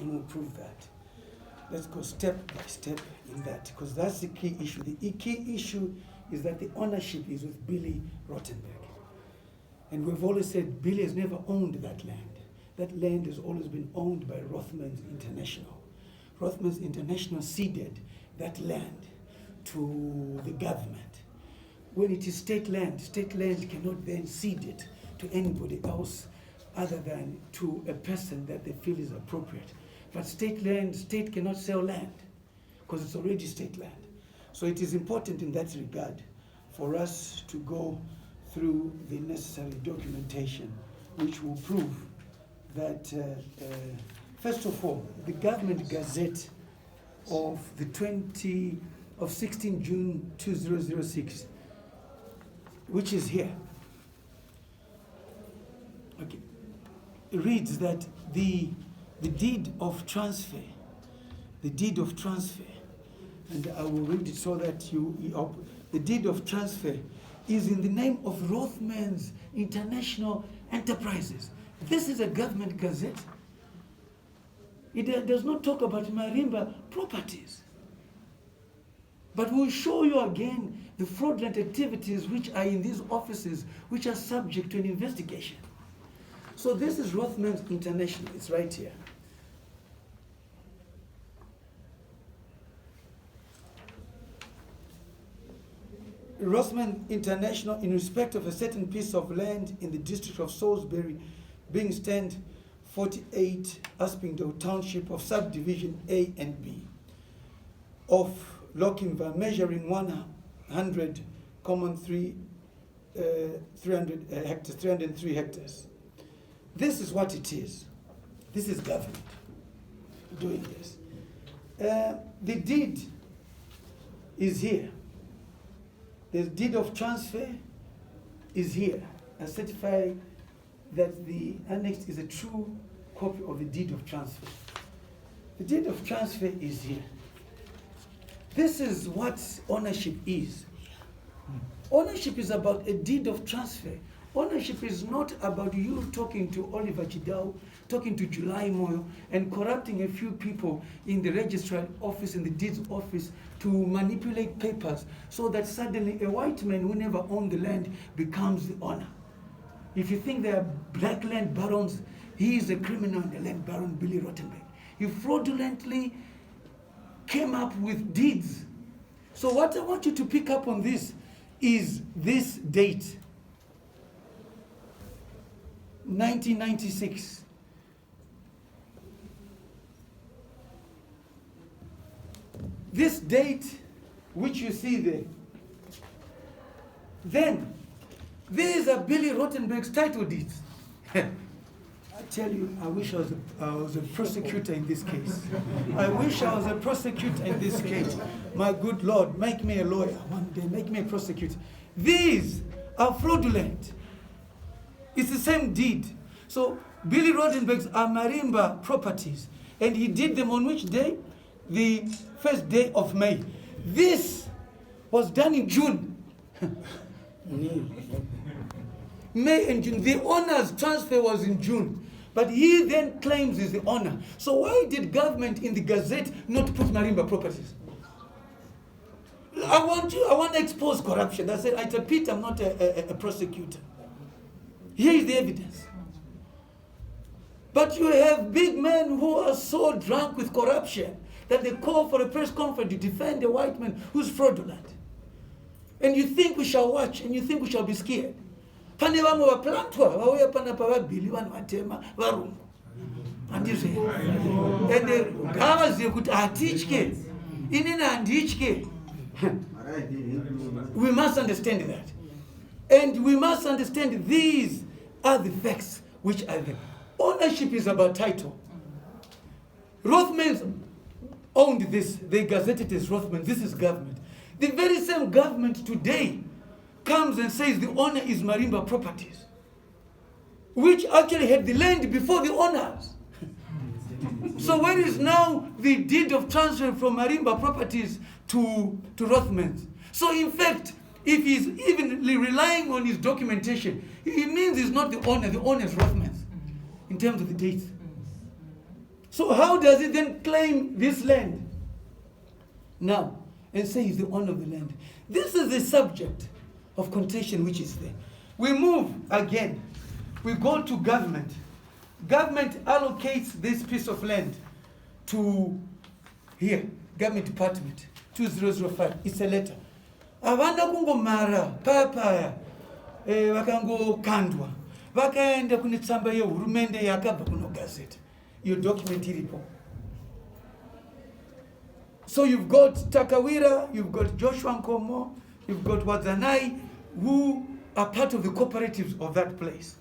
and we'll prove that. Let's go step by step in that, because that's the key issue. The key issue is that the ownership is with Billy Rottenberg. And we've always said Billy has never owned that land. That land has always been owned by Rothmans International. Rothmans International ceded that land to the government. When it is state land cannot then cede it to anybody else other than to a person that they feel is appropriate. But state cannot sell land because it's already state land. So it is important in that regard for us to go through the necessary documentation which will prove that, first of all, the government gazette of the 16 June 2006, which is here, okay, reads that the deed of transfer, and I will read it so that the deed of transfer is in the name of Rothmans International Enterprises. This is a government gazette. It does not talk about Marimba properties. But we'll show you again the fraudulent activities which are in these offices, which are subject to an investigation. So this is Rothmans International. It's right here. Rothmans International, in respect of a certain piece of land in the district of Salisbury, being stand 48 Aspingdale Township of subdivision A and B of Lochinvar, measuring 100, 303 hectares. This is what it is. This is government doing this. The deed is here. The deed of transfer is here. I certify that the annex is a true copy of the deed of transfer. The deed of transfer is here. This is what ownership is. Ownership is about a deed of transfer. Ownership is not about you talking to Oliver Chidao, talking to July Moyo, and corrupting a few people in the registrar office, in the deeds office, to manipulate papers so that suddenly a white man who never owned the land becomes the owner. If you think they are black land barons, he is a criminal, the land baron Billy Rottenberg. He fraudulently came up with deeds. So what I want you to pick up on this is this date, 1996. This date, which you see there, then these are Billy Rottenberg's title deeds. I tell you, I wish I was a prosecutor in this case. I wish I was a prosecutor in this case. My good Lord, make me a lawyer one day, make me a prosecutor. These are fraudulent. It's the same deed. So Billy Rottenberg's are Marimba properties. And he did them on which day? The first day of May. This was done in June. May and June. The owner's transfer was in June. But he then claims he's the owner. So why did government in the gazette not put Marimba properties? I want to expose corruption. I said, I repeat, I'm not a prosecutor. Here is the evidence. But you have big men who are so drunk with corruption that they call for a press conference to defend a white man who's fraudulent. And you think we shall watch, and you think we shall be scared. Pane vamwe vaplantwa vauya panapa vabhili vanhu vatema varungu handizve ende ngavazive kuti hatitye inini handitye. We must understand that, and we must understand these are the facts which are there. Ownership is about title. Rothmans owned this. They gazetted as Rothmans. This is government. The very same government today comes and says the owner is Marimba Properties, which actually had the land before the owners. So where is now the deed of transfer from Marimba Properties to Rothmans? So in fact, if he's even relying on his documentation, it means he's not the owner is Rothmans in terms of the dates. So how does he then claim this land now and say he's the owner of the land? This is the subject of contention which is there. We move again. We go to government. Government allocates this piece of land to here, government department, 2005. It's a letter. Avanda kungomara paya vakangokandwa vakaenda kune tsamba yehurumende yakabva kuno gazette. Your document iripo. So you've got Takawira, you've got Joshua Nkomo, you've got Wadzanai, who are part of the cooperatives of that place.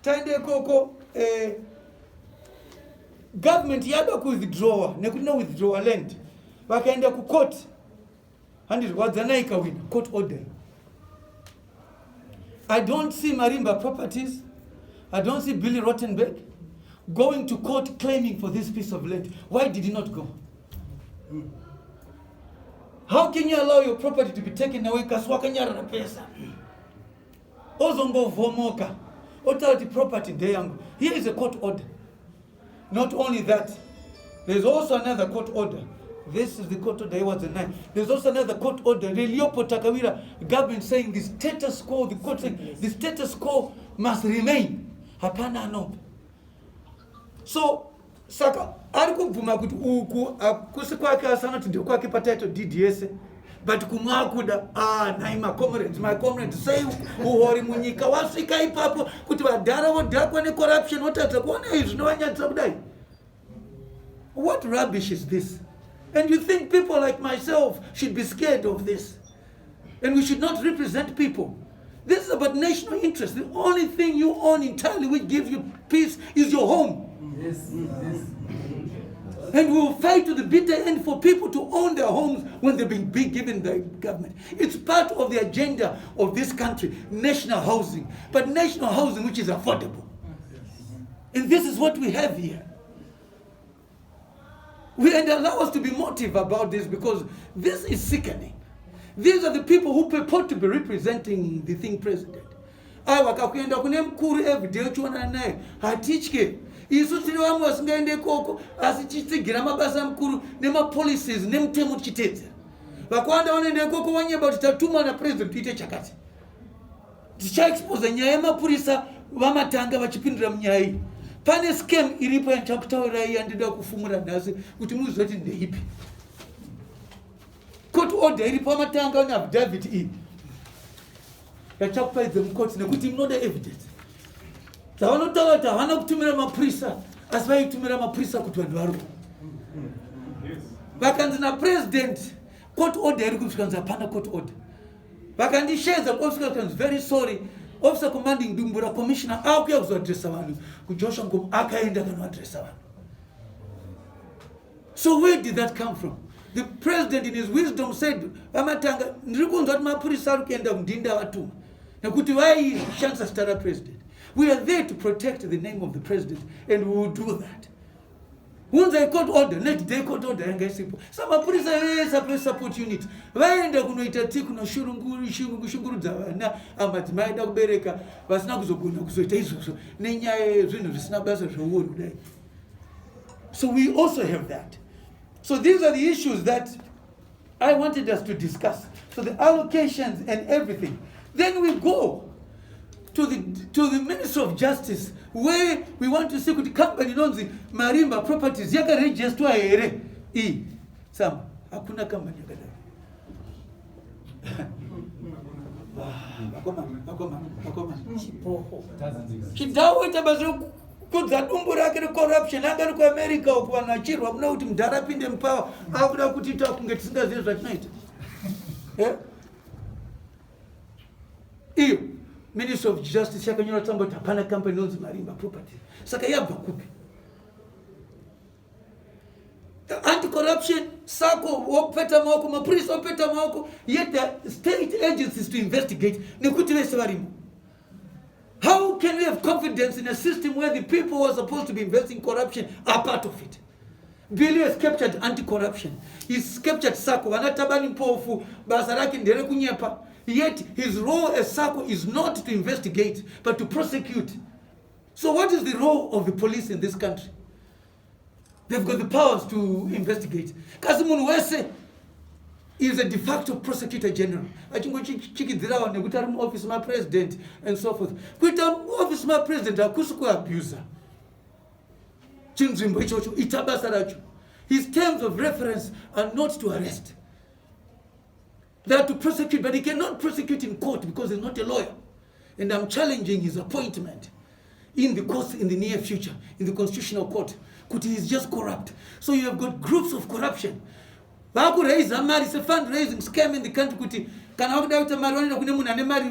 Tande koko government yada ku withdraw, nekuna withdraw land. Vakaenda ku court. And it was Wadzanai kawina, court order. I don't see Marimba Properties, I don't see Billy Rottenberg going to court claiming for this piece of land. Why did he not go? How can you allow your property to be taken away? Kaswakanyara na pesa. Ozongo vomoka. Authority property deyangu. Here is a court order. Not only that, there's also another court order. This is the court order. Was the nine. There's also another court order. Reliopo Takawira government saying the status quo. The court saying the status quo must remain. Hapana no. So Saga arikubvuma kuti uku akusi kwake asana kuti ndokwake pataito DDS but kumwakuda nai my comrades say uhori munyika wasvika ipapo kuti vadhara vodhakwa necorruption votatsa kuona izvi zvinovanyadzisa kudai. What rubbish is this? And you think people like myself should be scared of this? And we should not represent people. This is about national interest. The only thing you own entirely which gives you peace is your home. Yes. And we will fight to the bitter end for people to own their homes when they've been given the government. It's part of the agenda of this country, national housing. But national housing which is affordable. And this is what we have here. And allow us to be motive about this because this is sickening. These are the people who purport to be representing the thing president. Wakakuenda kune mkuru every day uchiona naye hatichke isu tiri vamwe vasingaende koko asi chitsigira mabasa mkuru nemapolicies nemutemo tichitedzera vakawanda vanoende koko vanyeba kuti tatuma na president tiite chakati tichaexpose nyaya yemapurisa vamatanga vachipindira munyaya iyi. Pane scam iripo yandichakutaurirai yandida kufumura nhasi kuti muzoti ndeipi. Court order iripo vamatanga neaffidavit iyi yachakupaidze mukoti nekuti munoda evidence. Zvavanotaura kuti havana kutumira mapurisa asi vaitumira mapurisa kuti vanhu varume. Vakanzi napresident court order iri kusvika nzi hapana court order. Vakandishedza kusvika kuti very sorry officer commanding Dumbura commissioner akuya kuzoadresa vanhu kujoshua Nkomo akaenda kanoadresa vanhu. So where did that come from? The president in his wisdom said vamatanga ndiri kunzwa kuti mapurisa ari kuenda kundinda vatuma nekuti vaishandisa zita rapresident. We are there to protect the name of the president and we will do that. Once I court order, next day court order yanga isipo. Some police support unit. Vaenda kunoita ti kuno shurungurudza vana amadzimai da kubereka vasina kuzogona kuzoita izvozvo nenyaya zvinhu zvisina basa zvouono kudai. So we also have that. So these are the issues that I wanted us to discuss. So the allocations and everything. Then we go to the Ministry of Justice, where we want to see kuti company nonzi Marimba Properties yakaregistrwa here. Sam, hakuna company yakadaro. Makoma. Chidawo itabazo kudza dumbu rake recorruption angari kuAmerica uko anachirwa muna kuti mudhara pinde mupawa akuda kuti ita kunge tisingazivi zvatinoita. Iyo Ministry of Justice yakanyora tsamba kuti hapana company inonzi Marimba Properties. Saka yabva kupi? Anti-corruption, SACO, wopeta maoko, mapurisa wopeta maoko, yet the state agencies to investigate, nekuti vese varimo. How can we have confidence in a system where the people who are supposed to be investing corruption are part of it? Billy has captured anti-corruption. He's captured SACO. Wanatabani mpofu, basaraki ndere kunyepa. Yet his role as SACO is not to investigate, but to prosecute. So what is the role of the police in this country? They've got the powers to investigate. Kazimun Wese is a de facto prosecutor general. I think chikidzirawa nekuti ari muoffice president and so forth. Kuita office president akusi kuabuser. Chinzvimbo ichocho itabasa racho. His terms of reference are not to arrest. They are to prosecute, but he cannot prosecute in court because he's not a lawyer. And I'm challenging his appointment in the court in the near future, in the Constitutional Court. Kuti is just corrupt. So you have got groups of corruption. Vaku raise a mari, it's a fundraising scam in the country. Kuti kana wakuda uta mari wanina kune muna ne mari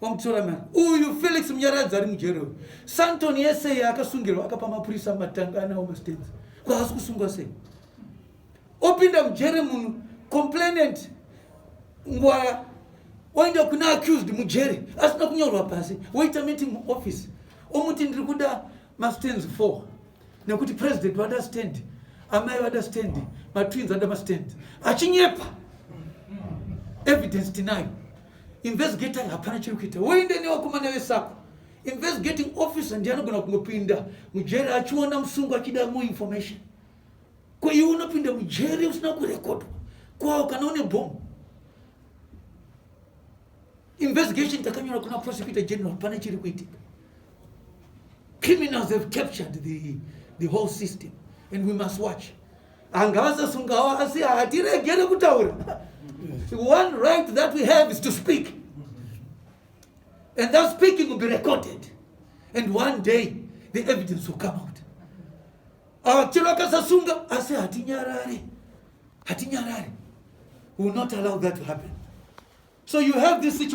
womtora mari. Uyu Felix Mnyaradza ari mujero. Santon yese yakasungirwa akapa mapurisa matangana home states. Kwa hasikusungwa sei. Opinda mjere munu complainant ngwa waenda kuna accused mujere asina kunyorwa pasi. Wait a meeting office. Omuti ndiri kuda stands 4. Nekuti president understand, amai understand, my twins understand. Achinyepa. Evidence denied. Investigator hapana chirukita. Wende ni wakumana wesako. Investigating officer ndiye anogona kumupinda. Mujere achuona msungu akida more information. Kwa hiyo unapinda mujere usina kurekodi. Kwa kanaone bomb. Investigation takanywa kuna prosecutor general hapana chirukita. Criminals have captured the whole system, and we must watch. Angawaza sungawa asi atire gere kutaura. One right that we have is to speak, and that speaking will be recorded, and one day the evidence will come out. Achiraka sasunga asi hatinyarare. We will not allow that to happen. So you have this situation.